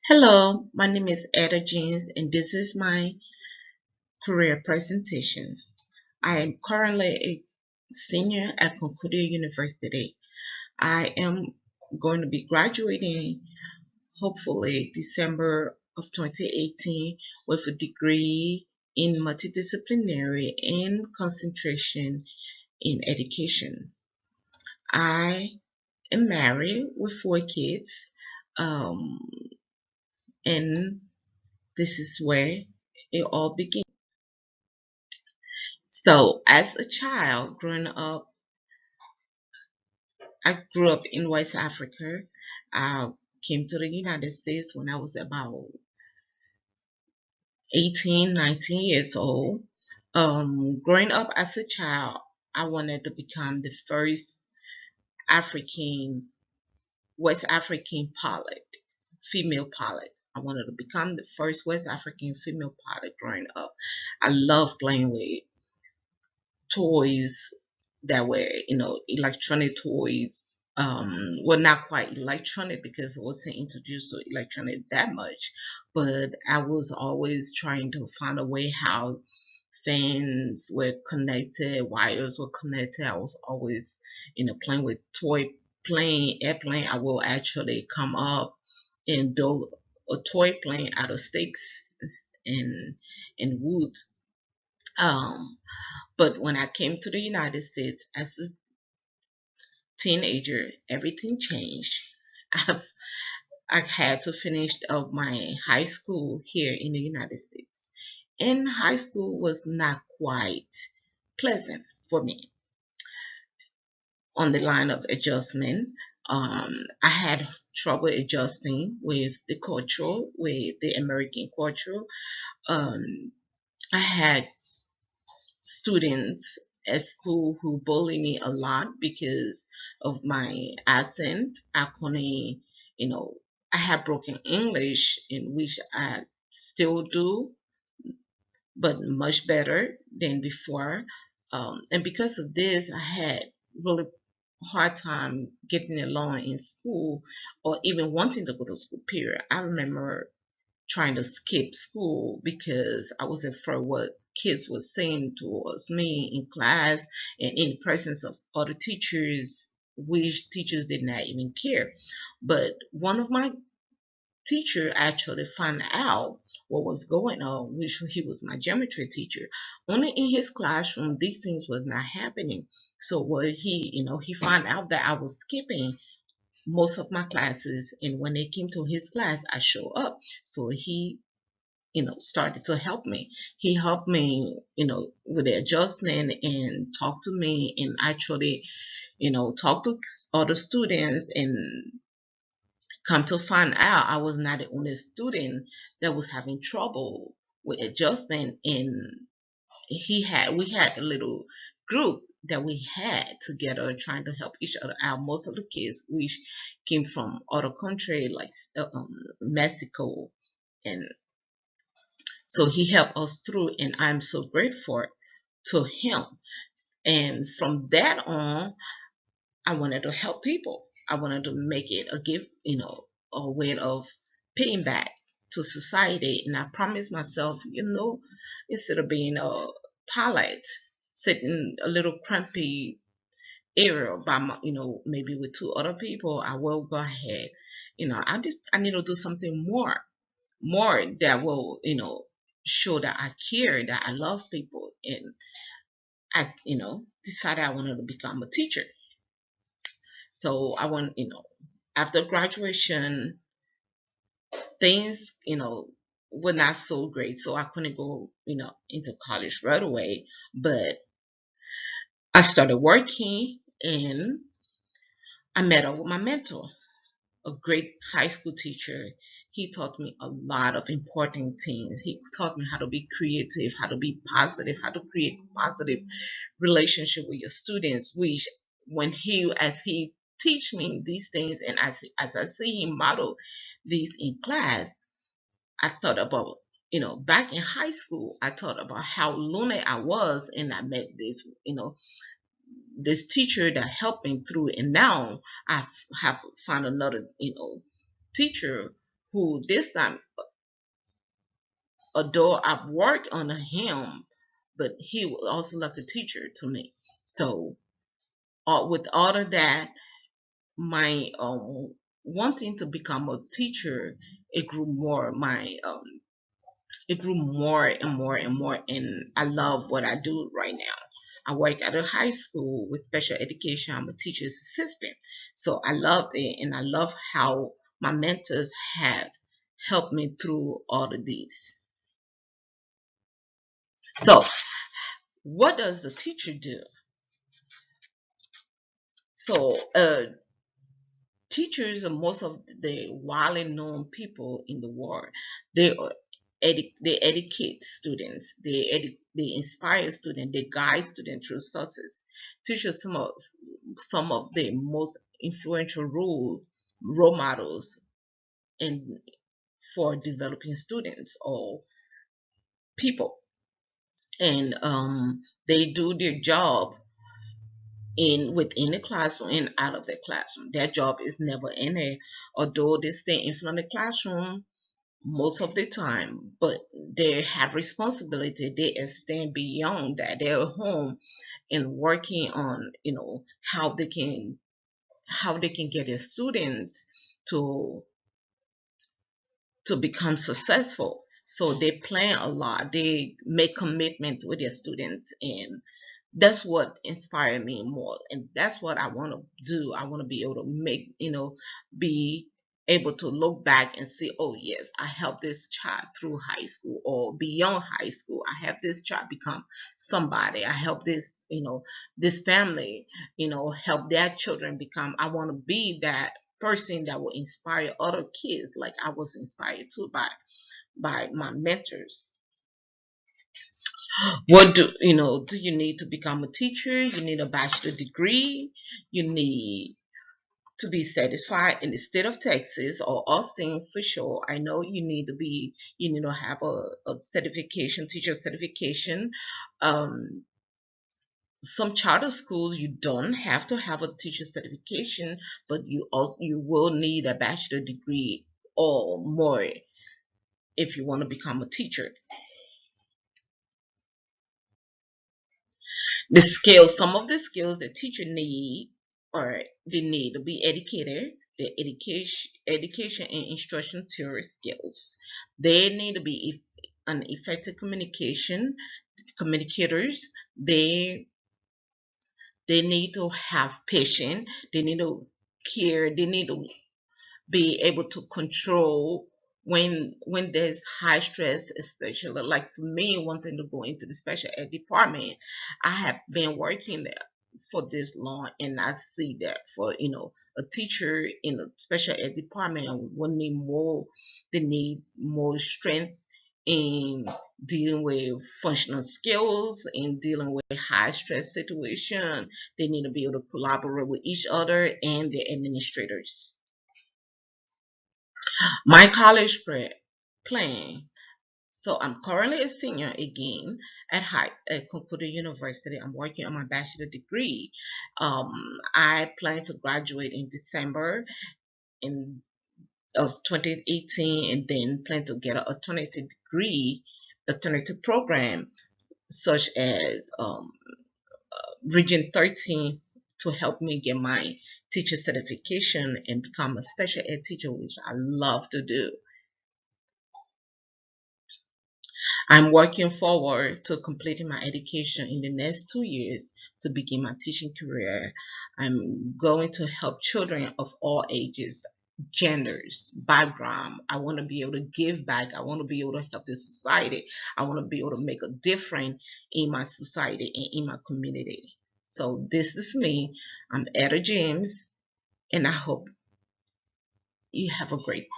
Hello, my name is Etta Jeans and this is my career presentation. I am currently a senior at Concordia University. I am going to be graduating hopefully December of 2018 with a degree in multidisciplinary and concentration in education. I am married with 4 kids, um, and this is where it all began. So, as a child growing up, I grew up in West Africa. I came to the United States when I was about 18, 19 years old. Growing up as a child, I wanted to become the first African, West African pilot, female pilot. I wanted to become the first West African female pilot growing up. I love playing with toys that were, electronic toys. Well, not quite electronic because I wasn't introduced to electronic that much, but I was always trying to find a way how fans were connected, wires were connected. I was always, playing with toy plane, airplane. I will actually come up and build a toy plane out of sticks and wood. Um, but when I came to the United States as a teenager, everything changed. I've, I had to finish up my high school here in the United States. And high school was not quite pleasant for me on the line of adjustment. I had trouble adjusting with the American culture. Um, I had students at school who bully me a lot because of my accent. I couldn't, I had broken English, in which I still do, but much better than before. And because of this, I had really hard time getting along in school or even wanting to go to school, period. I remember trying to skip school because I was afraid what kids were saying towards me in class and in the presence of other teachers, which teachers did not even care. But one of my teacher actually found out what was going on, which he was my geometry teacher. Only in his classroom these things was not happening. So what he found out that I was skipping most of my classes, and when they came to his class I show up. So he started to help me. He helped me, with the adjustment and talk to me and actually, talk to other students, and come to find out I was not the only student that was having trouble with adjustment. And we had a little group that we had together trying to help each other out. Most of the kids which came from other country like Mexico, and so he helped us through, and I'm so grateful to him. And from that on, I wanted to help people. I wanted to make it a gift, a way of paying back to society. And I promised myself, instead of being a pilot, sitting a little crampy area by my, maybe with two other people, I will go ahead. I need to do something more that will, show that I care, that I love people. And I, decided I wanted to become a teacher. So I want, after graduation, things, were not so great. So I couldn't go, into college right away. But I started working, and I met up with my mentor, a great high school teacher. He taught me a lot of important things. He taught me how to be creative, how to be positive, how to create positive relationship with your students, which as he teach me these things, and as I see him model these in class, I thought about, back in high school, I thought about how lonely I was, and I met this teacher that helped me through, and now I have found another, teacher who this time, although I've worked on him, but he was also like a teacher to me. So with all of that, my wanting to become a teacher, it grew more. It grew more and more and more, and I love what I do right now. I work at a high school with special education. I'm a teacher's assistant, so I loved it, and I love how my mentors have helped me through all of these. So, what does a teacher do? So, teachers are most of the widely known people in the world. They they educate students. They inspire students. They guide students through sources. Teachers some of the most influential role models in for developing students or people, and they do their job in within the classroom and out of the classroom. Their job is never ending, although they stay in front of the classroom most of the time, but they have responsibility. They extend beyond that. They're home and working on, how they can get their students to to become successful. So they plan a lot. They make commitment with their students, and that's what inspired me more, and that's what I want to do. I want to be able to make, be able to look back and see, oh yes, I helped this child through high school or beyond high school. I helped this child become somebody. I helped this family, help their children become. I want to be that person that will inspire other kids like I was inspired too by my mentors. What do you need to become a teacher? You need a bachelor degree. You need to be satisfied in the state of Texas or Austin for sure. I know you need to have a certification, teacher certification. Um, some charter schools you don't have to have a teacher certification, but you will need a bachelor degree or more if you want to become a teacher. Some of the skills that teacher need, or they need to be educated, the education and instruction theory skills. They need to be an effective communicators. They need to have patience. They need to care. They need to be able to control when there's high stress, especially like for me wanting to go into the special ed department. I have been working there for this long, and I see that for a teacher in a special ed department will need more. They need more strength in dealing with functional skills, in dealing with high stress situation. They need to be able to collaborate with each other and the administrators. My plan. So I'm currently a senior again at Concordia University. I'm working on my bachelor degree. I plan to graduate in December in of 2018, and then plan to get an alternative program such as Region 13 to help me get my teacher certification and become a special ed teacher, which I love to do. I'm working forward to completing my education in the next 2 years to begin my teaching career. I'm going to help children of all ages, genders, background. I want to be able to give back. I want to be able to help the society. I want to be able to make a difference in my society and in my community. So this is me. I'm Etta James, and I hope you have a great